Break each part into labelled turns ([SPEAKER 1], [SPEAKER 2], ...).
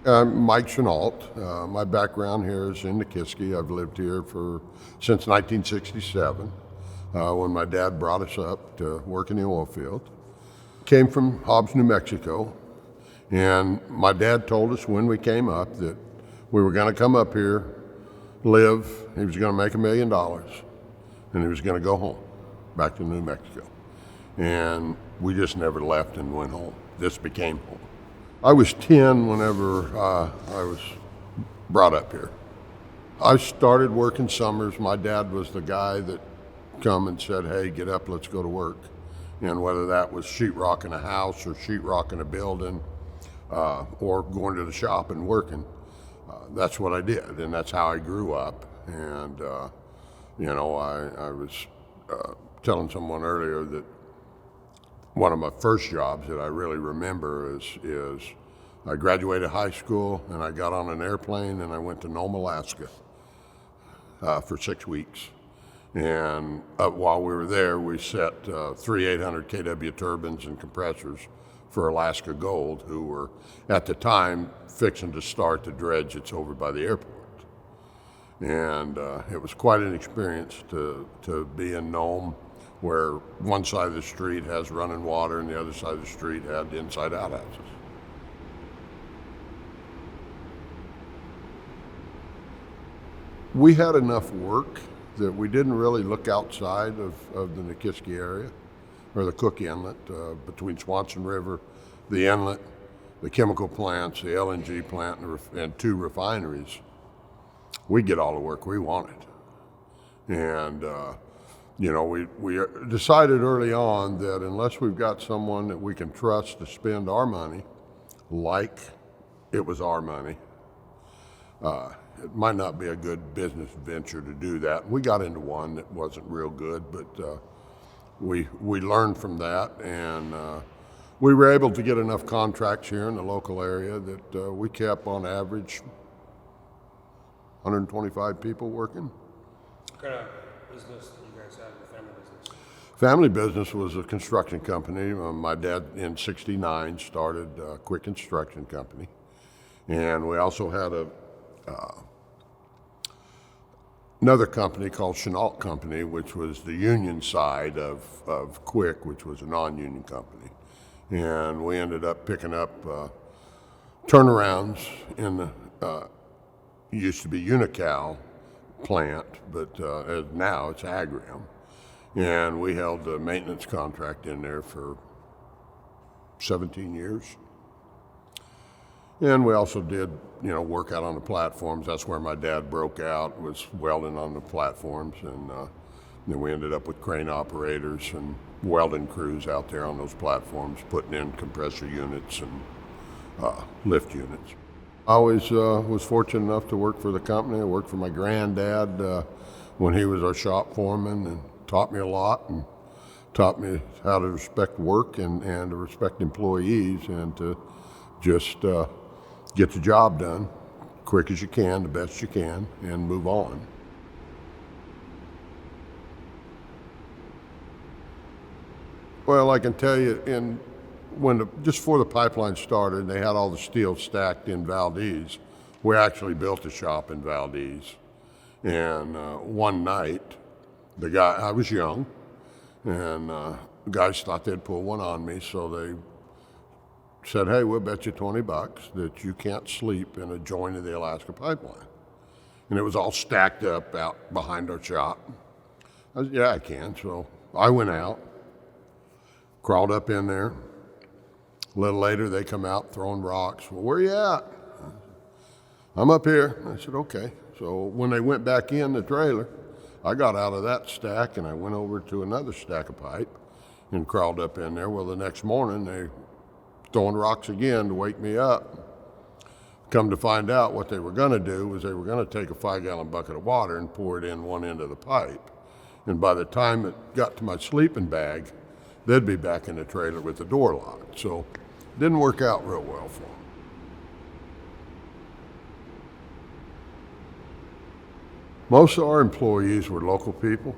[SPEAKER 1] I'm Mike Chenault. My background here is in Nikiski. I've lived here since 1967, when my dad brought us up to work in the oil field. Came from Hobbs, New Mexico, and my dad told us when we came up that we were going to come up here, live, he was going to make $1 million, and he was going to go home, back to New Mexico. And we just never left and went home. This became home. I was 10 whenever I was brought up here. I started working summers. My dad was the guy that come and said, hey, get up, let's go to work. And whether that was sheetrocking a house or sheetrocking a building or going to the shop and working, that's what I did. And that's how I grew up. And, I was telling someone earlier that one of my first jobs that I really remember is I graduated high school and I got on an airplane and I went to Nome, Alaska for 6 weeks. And while we were there, we set 3 800 kW turbines and compressors for Alaska Gold, who were at the time fixing to start the dredge that's over by the airport. And it was quite an experience to be in Nome, where one side of the street has running water and the other side of the street had inside outhouses. We had enough work that we didn't really look outside of the Nikiski area, or the Cook Inlet, between Swanson River, the inlet, the chemical plants, the LNG plant, and 2 refineries. We'd get all the work we wanted. And we decided early on that unless we've got someone that we can trust to spend our money like it was our money, it might not be a good business venture to do that. We got into one that wasn't real good, but we learned from that, and we were able to get enough contracts here in the local area that we kept on average 125 people working.
[SPEAKER 2] What kind of business do you guys have, your family business?
[SPEAKER 1] Family business was a construction company. My dad in '69 started a quick construction company. And we also had another company called Chenault Company, which was the union side of Quick, which was a non-union company. And we ended up picking up turnarounds in the used to be Unocal plant, but now it's Agrium. And we held a maintenance contract in there for 17 years. And we also did, work out on the platforms. That's where my dad broke out, was welding on the platforms. And then we ended up with crane operators and welding crews out there on those platforms, putting in compressor units and lift units. I always was fortunate enough to work for the company. I worked for my granddad when he was our shop foreman, and taught me a lot and taught me how to respect work and to respect employees and to just get the job done quick as you can, the best you can, and move on. Well, I can tell you, just before the pipeline started, they had all the steel stacked in Valdez. We actually built a shop in Valdez. And one night, I was young, and the guys thought they'd pull one on me, so they said, hey, we'll bet you $20 that you can't sleep in a joint of the Alaska pipeline. And it was all stacked up out behind our shop. I said, yeah, I can. So I went out, crawled up in there. A little later, they come out throwing rocks. Well, where you at? I'm up here. I said, okay. So when they went back in the trailer, I got out of that stack and I went over to another stack of pipe and crawled up in there. Well, the next morning, they throwing rocks again to wake me up. Come to find out, what they were going to do was they were going to take a 5-gallon bucket of water and pour it in one end of the pipe. And by the time it got to my sleeping bag, they'd be back in the trailer with the door locked. So it didn't work out real well for them. Most of our employees were local people.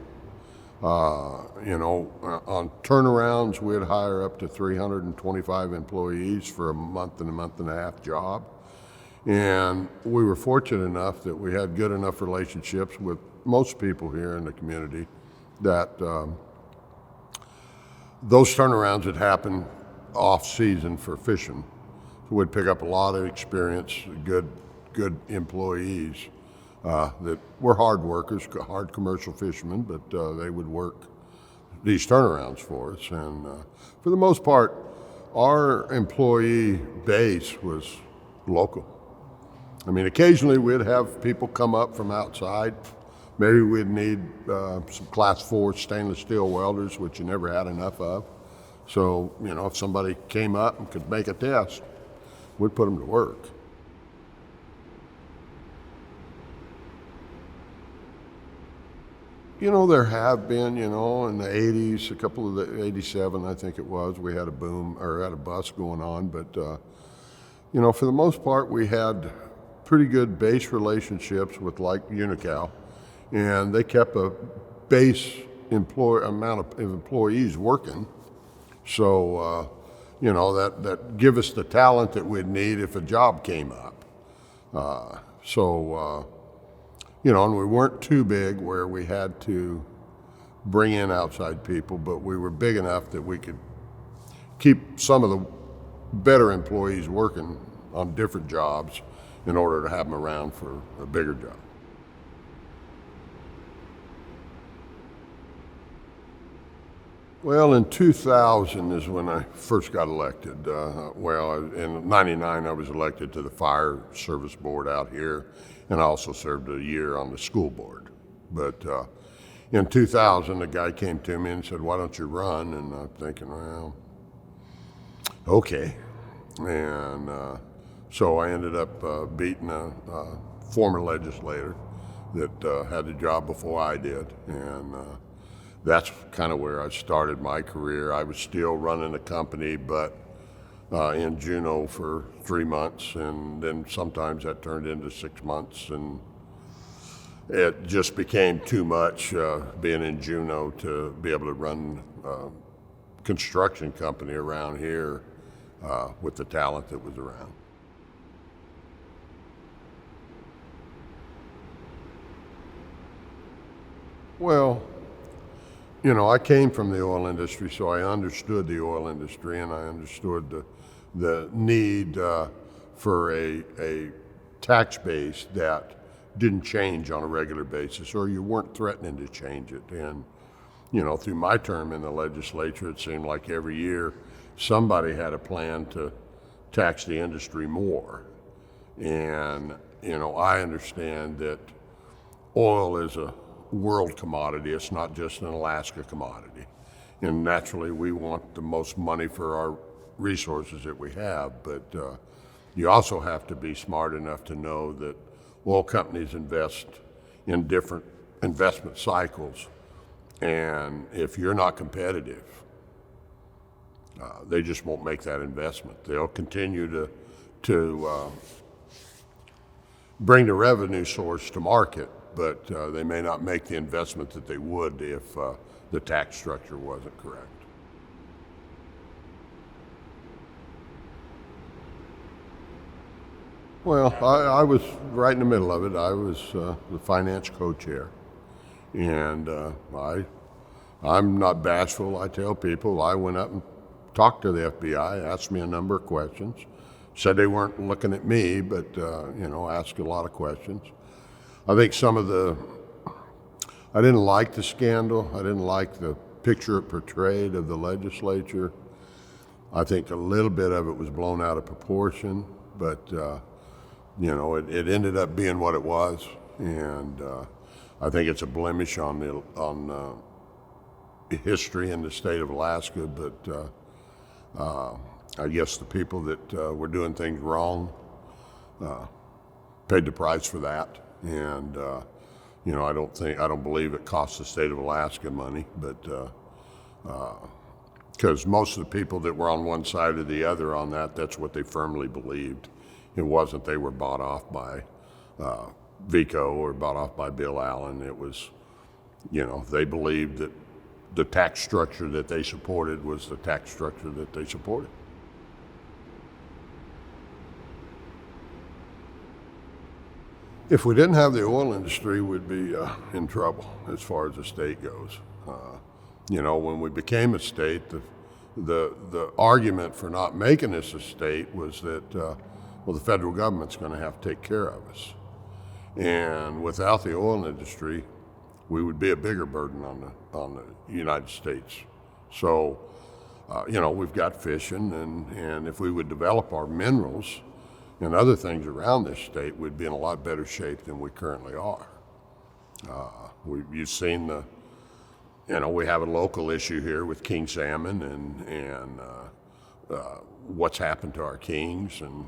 [SPEAKER 1] On turnarounds, we'd hire up to 325 employees for a month and a half job. And we were fortunate enough that we had good enough relationships with most people here in the community that those turnarounds would happen off season for fishing. So we'd pick up a lot of experience, good employees that were hard workers, hard commercial fishermen, but they would work these turnarounds for us. And for the most part, our employee base was local. I mean, occasionally we'd have people come up from outside. Maybe we'd need some class 4 stainless steel welders, which you never had enough of. So, you know, if somebody came up and could make a test, we'd put them to work. You know, there have been, you know, in the 80s, a couple of the 87, I think it was, we had a boom or had a bust going on. But, you know, for the most part, we had pretty good base relationships with like Unocal, and they kept a base amount of employees working. So, you know, that give us the talent that we'd need if a job came up. You know, and we weren't too big where we had to bring in outside people, but we were big enough that we could keep some of the better employees working on different jobs in order to have them around for a bigger job. Well, in 2000 is when I first got elected. In '99 I was elected to the Fire Service Board out here, and I also served a year on the school board. But in 2000, a guy came to me and said, "Why don't you run?" And I'm thinking, well, okay. And so I ended up beating a former legislator that had the job before I did. And that's kind of where I started my career. I was still running the company, but in Juneau for 3 months, and then sometimes that turned into 6 months, and it just became too much being in Juneau to be able to run a construction company around here with the talent that was around. Well, you know, I came from the oil industry, so I understood the oil industry, and I understood the need for a tax base that didn't change on a regular basis, or you weren't threatening to change it. And, you know, through my term in the legislature, it seemed like every year somebody had a plan to tax the industry more. And, you know, I understand that oil is a world commodity. It's not just an Alaska commodity. And naturally, we want the most money for our resources that we have, but you also have to be smart enough to know that oil companies invest in different investment cycles, and if you're not competitive, they just won't make that investment. They'll continue to bring the revenue source to market, but they may not make the investment that they would if the tax structure wasn't correct. Well, I was right in the middle of it. I was the finance co-chair, and I'm not bashful. I tell people I went up and talked to the FBI, asked me a number of questions, said they weren't looking at me, but you know, asked a lot of questions. I think I didn't like the scandal. I didn't like the picture it portrayed of the legislature. I think a little bit of it was blown out of proportion, but you know, it ended up being what it was, and I think it's a blemish on the history in the state of Alaska. But I guess the people that were doing things wrong paid the price for that, and you know, I don't believe it cost the state of Alaska money, but because most of the people that were on one side or the other on that's what they firmly believed. It wasn't they were bought off by Vico or bought off by Bill Allen. It was, you know, they believed that the tax structure that they supported was the tax structure that they supported. If we didn't have the oil industry, we'd be in trouble as far as the state goes. When we became a state, the argument for not making this a state was that, the federal government's going to have to take care of us. And without the oil industry, we would be a bigger burden on the United States. So, we've got fishing, and if we would develop our minerals and other things around this state, we'd be in a lot better shape than we currently are. You've seen we have a local issue here with king salmon and what's happened to our kings, and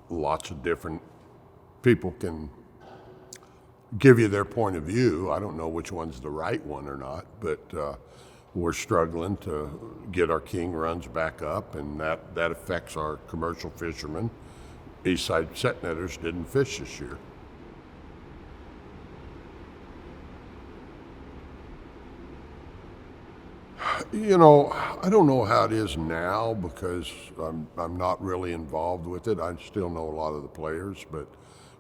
[SPEAKER 1] lots of different people can give you their point of view. I don't know which one's the right one or not, but we're struggling to get our king runs back up, and that affects our commercial fishermen. Eastside set netters didn't fish this year. I don't know how it is now because I'm not really involved with it. I still know a lot of the players, but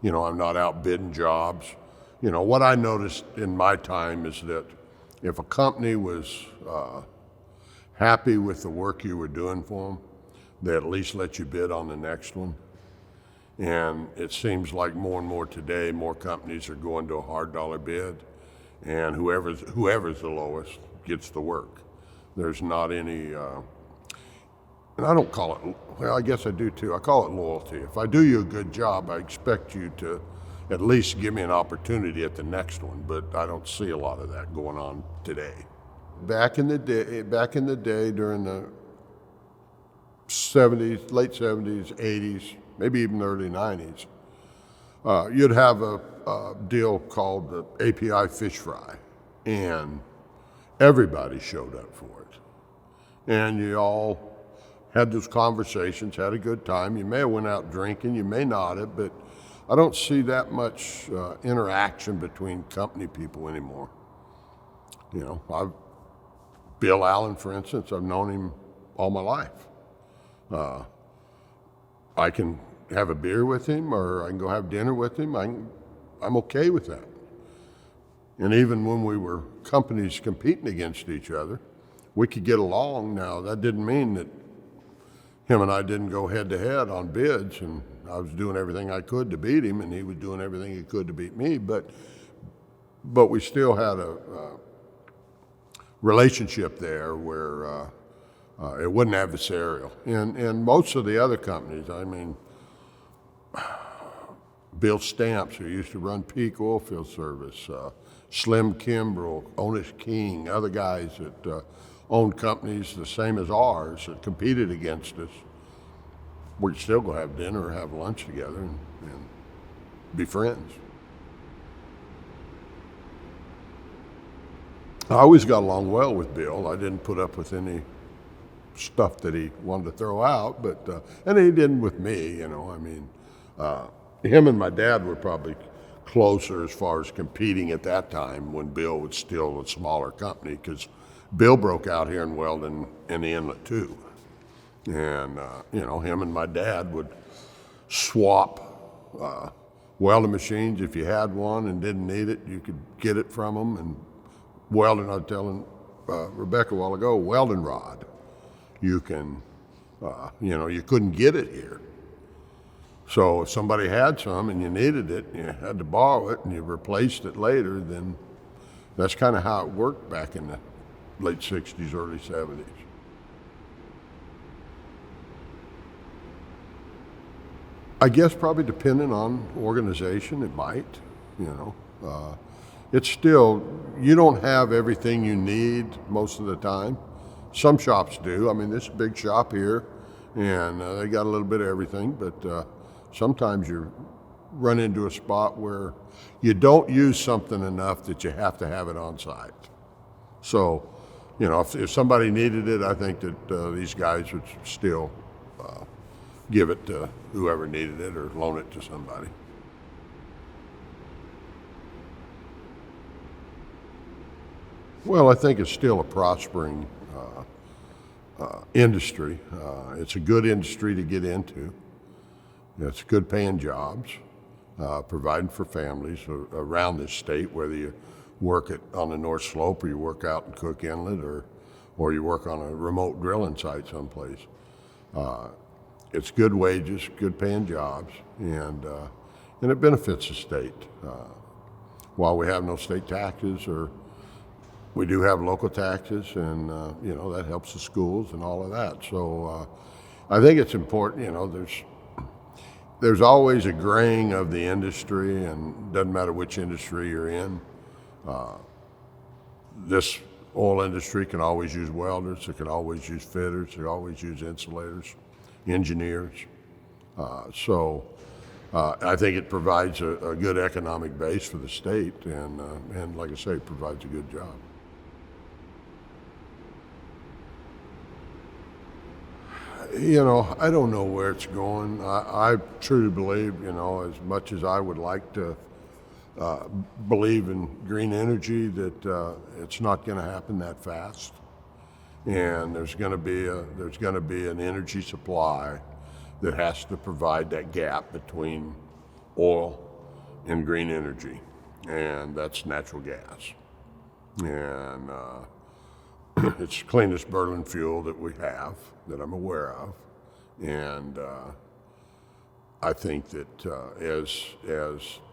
[SPEAKER 1] I'm not out bidding jobs. What I noticed in my time is that if a company was happy with the work you were doing for them, they at least let you bid on the next one. And it seems like more and more today, more companies are going to a hard dollar bid, and whoever's the lowest gets the work. There's not any, and I don't call it, well, I guess I do too. I call it loyalty. If I do you a good job, I expect you to at least give me an opportunity at the next one, but I don't see a lot of that going on today. Back in the day during the 70s, late 70s, 80s, maybe even the early 90s, you'd have a deal called the API fish fry, and everybody showed up for it. And you all had those conversations, had a good time. You may have went out drinking, you may not have, but I don't see that much interaction between company people anymore. Bill Allen, for instance, I've known him all my life. I can have a beer with him, or I can go have dinner with him. I'm okay with that. And even when we were companies competing against each other, we could get along. Now, that didn't mean that him and I didn't go head to head on bids, and I was doing everything I could to beat him, and he was doing everything he could to beat me, but we still had a relationship there where it wasn't adversarial. And most of the other companies, I mean, Bill Stamps, who used to run Peak Oilfield Service, Slim Kimbrell, Onis King, other guys that owned companies the same as ours that competed against us, we'd still go have dinner or have lunch together and be friends. I always got along well with Bill. I didn't put up with any stuff that he wanted to throw out, but and he didn't with me. Him and my dad were probably closer as far as competing at that time when Bill was still a smaller company, because Bill broke out here in Weldon in the Inlet too. And, him and my dad would swap welding machines. If you had one and didn't need it, you could get it from them. And welding, I was telling Rebecca a while ago, welding rod. You can, you couldn't get it here. So if somebody had some and you needed it, you had to borrow it and you replaced it later, then that's kind of how it worked back in the late 60s, early 70s. I guess probably depending on organization, it might, It's still, you don't have everything you need most of the time. Some shops do. I mean, this is a big shop here, and they got a little bit of everything, but sometimes you run into a spot where you don't use something enough that you have to have it on site. So, if somebody needed it, I think that these guys would still give it to whoever needed it or loan it to somebody. Well, I think it's still a prospering industry. It's a good industry to get into. It's good paying jobs. providing for families around this state, whether you work on the North Slope or you work out in Cook Inlet or you work on a remote drilling site someplace. It's good wages, good paying jobs, and it benefits the state. While we have no state taxes, or we do have local taxes, and that helps the schools and all of that. So I think it's important. There's always a graying of the industry, and doesn't matter which industry you're in. This oil industry can always use welders, it can always use fitters, it can always use insulators, engineers. I think it provides a good economic base for the state, and like I say, it provides a good job. I don't know where it's going. I truly believe, as much as I would like to believe in green energy, that it's not going to happen that fast, and there's going to be an energy supply that has to provide that gap between oil and green energy, and that's natural gas. And it's the cleanest burning fuel that we have, that I'm aware of. And I think that as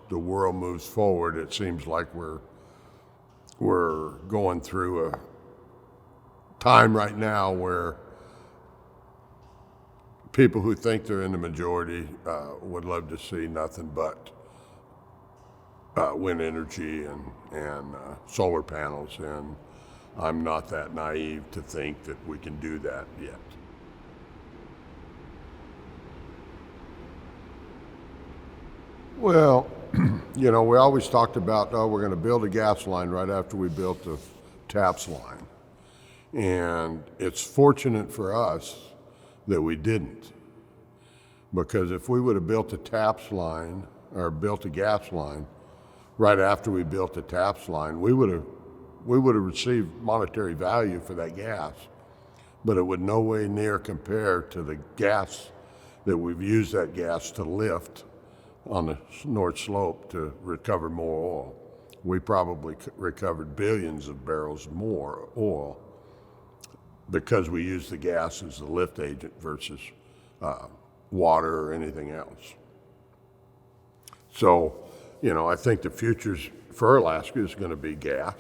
[SPEAKER 1] the world moves forward, it seems like we're going through a time right now where people who think they're in the majority would love to see nothing but wind energy and solar panels, and I'm not that naive to think that we can do that yet. Well, we always talked about, we're going to build a gas line right after we built the TAPS line. And it's fortunate for us that we didn't. Because if we would have built a TAPS line, or built a gas line, right after we built the TAPS line, we would have received monetary value for that gas, but it would no way near compare to the gas that we've used that gas to lift on the North Slope to recover more oil. We probably recovered billions of barrels more oil because we used the gas as the lift agent versus water or anything else. So, I think the future for Alaska is going to be gas.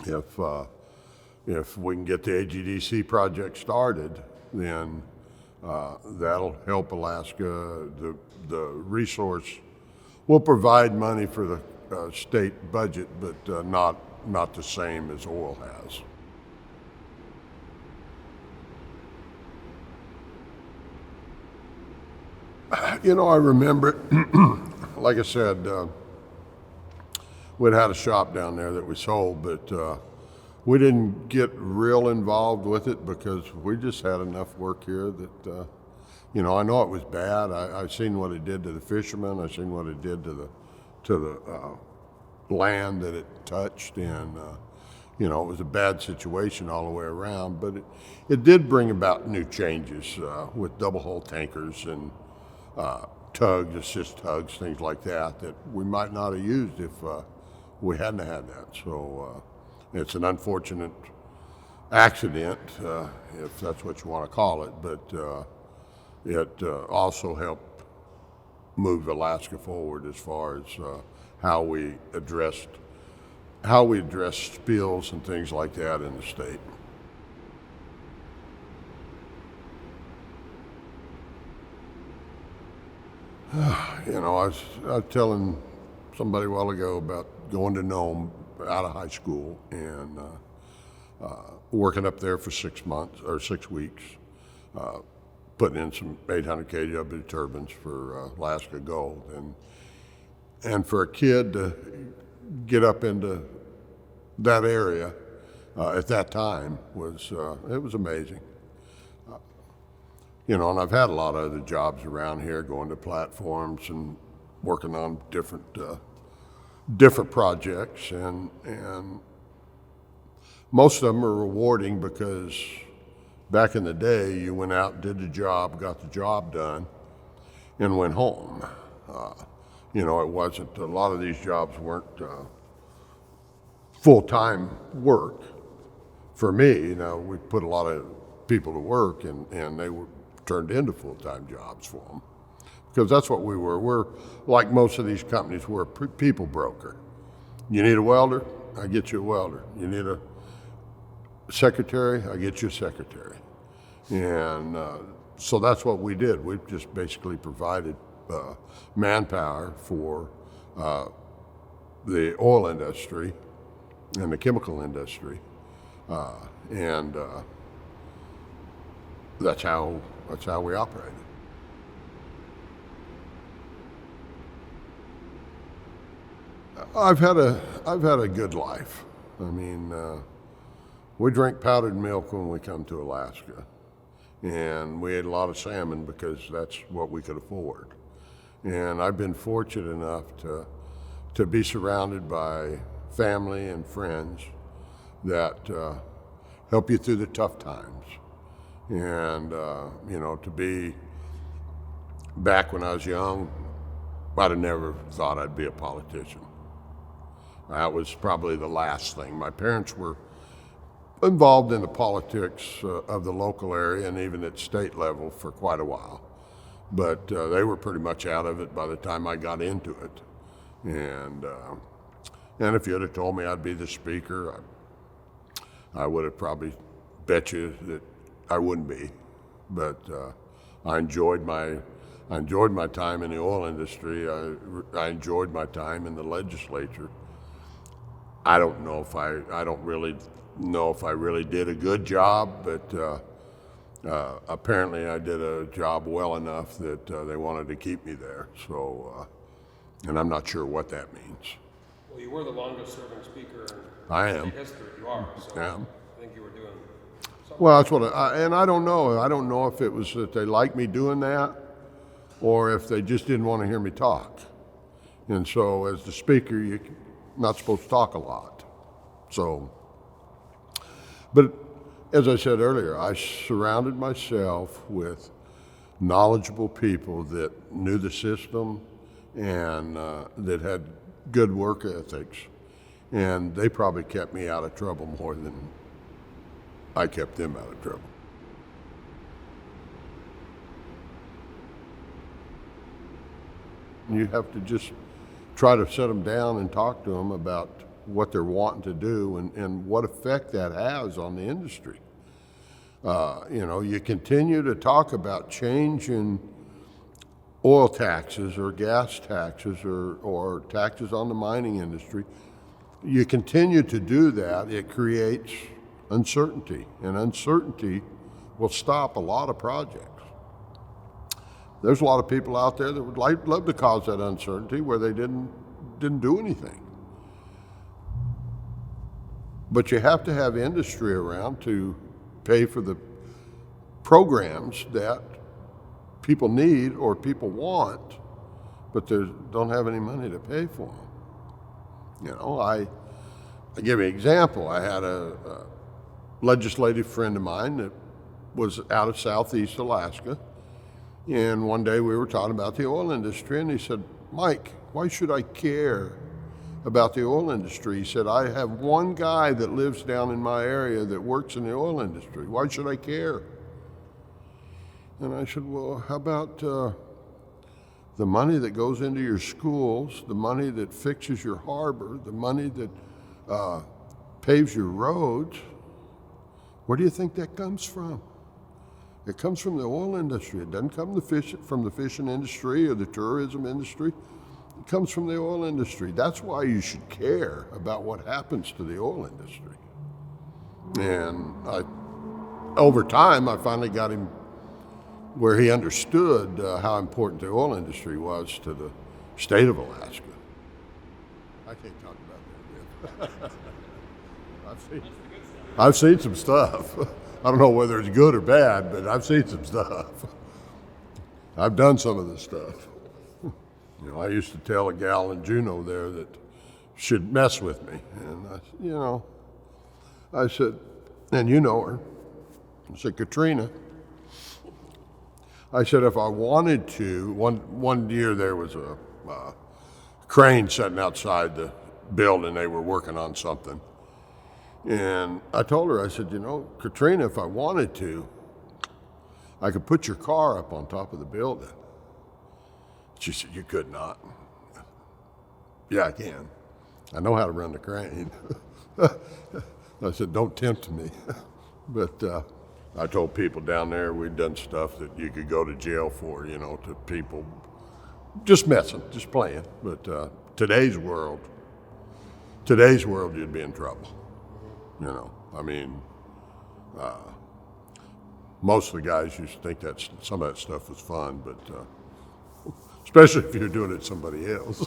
[SPEAKER 1] If we can get the AGDC project started, then that'll help Alaska. The resource will provide money for the state budget, but not the same as oil has. I remember, like I said, we'd had a shop down there that we sold, but we didn't get real involved with it because we just had enough work here that, I know it was bad. I seen what it did to the fishermen. I seen what it did to the land that it touched, and it was a bad situation all the way around. But it did bring about new changes with double hull tankers and tugs, assist tugs, things like that we might not have used if we hadn't had that. So it's an unfortunate accident, if that's what you want to call it, but it also helped move Alaska forward as far as how we addressed spills and things like that in the state. I was telling somebody a while ago about going to Nome out of high school and working up there for 6 months or 6 weeks, putting in some 800 kW turbines for Alaska Gold, and for a kid to get up into that area at that time was amazing. And I've had a lot of other jobs around here, going to platforms and working on different projects, and most of them are rewarding because back in the day, you went out, did the job, got the job done, and went home. You know, it wasn't, a lot of these jobs weren't full-time work. For me, you know, we put a lot of people to work and they were turned into full-time jobs for them. Because that's what we were. We're, like most of these companies, we're a people broker. You need a welder, I get you a welder. You need a secretary, I get you a secretary. And so that's what we did. We just basically provided manpower for the oil industry and the chemical industry. And that's how we operated. I've had a good life. I mean, we drink powdered milk when we come to Alaska, and we ate a lot of salmon because that's what we could afford. And I've been fortunate enough to be surrounded by family and friends that help you through the tough times. And you know, to be back when I was young, I'd have never thought I'd be a politician. That was probably the last thing. My parents were involved in the politics of the local area and even at state level for quite a while. But they were pretty much out of it by the time I got into it. And if you'd have told me I'd be the speaker, I would have probably bet you that I wouldn't be. But I enjoyed my time in the oil industry. I enjoyed my time in the legislature. I don't really know if I really did a good job, but apparently I did a job well enough that they wanted to keep me there. So, and I'm not sure what that means.
[SPEAKER 2] Well, you were the longest serving speaker
[SPEAKER 1] I
[SPEAKER 2] in
[SPEAKER 1] am.
[SPEAKER 2] state history. You are. So
[SPEAKER 1] Yeah.
[SPEAKER 2] I think you were doing something.
[SPEAKER 1] Well, that's what and I don't know. I don't know if it was that they liked me doing that or if they just didn't want to hear me talk. And so as the speaker, you're not supposed to talk a lot. So, but as I said earlier, I surrounded myself with knowledgeable people that knew the system and that had good work ethics. And they probably kept me out of trouble more than I kept them out of trouble. You have to just try to set them down and talk to them about what they're wanting to do and what effect that has on the industry. You know, you continue to talk about changing oil taxes or gas taxes or taxes on the mining industry. You continue to do that, it creates uncertainty, and uncertainty will stop a lot of projects. There's a lot of people out there that would love to cause that uncertainty where they didn't do anything. But you have to have industry around to pay for the programs that people need or people want, but they don't have any money to pay for them. You know, I give you an example. I had a legislative friend of mine that was out of Southeast Alaska, and one day we were talking about the oil industry, and he said, "Mike, why should I care about the oil industry?" He said, "I have one guy that lives down in my area that works in the oil industry. Why should I care?" And I said, "Well, how about the money that goes into your schools, the money that fixes your harbor, the money that paves your roads? Where do you think that comes from? It comes from the oil industry. It doesn't come from the fishing industry or the tourism industry. It comes from the oil industry. That's why you should care about what happens to the oil industry." And over time, I finally got him where he understood how important the oil industry was to the state of Alaska. I can't talk about that yet. I've seen some stuff. I don't know whether it's good or bad, but I've seen some stuff. I've done some of this stuff. You know, I used to tell a gal in Juneau there that she'd mess with me. And I said, and you know her. I said, "Katrina." I said, if I wanted to, one year there was crane sitting outside the building. They were working on something. And I told her, I said, you know, Katrina, if I wanted to, I could put your car up on top of the building. She said, you could not. Yeah, I can. I know how to run the crane. I said, don't tempt me. But I told people down there we'd done stuff that you could go to jail for, you know, to people just messing, just playing. But today's world, you'd be in trouble. You know, I mean, most of the guys used to think that some of that stuff was fun, but especially if you're doing it to somebody else.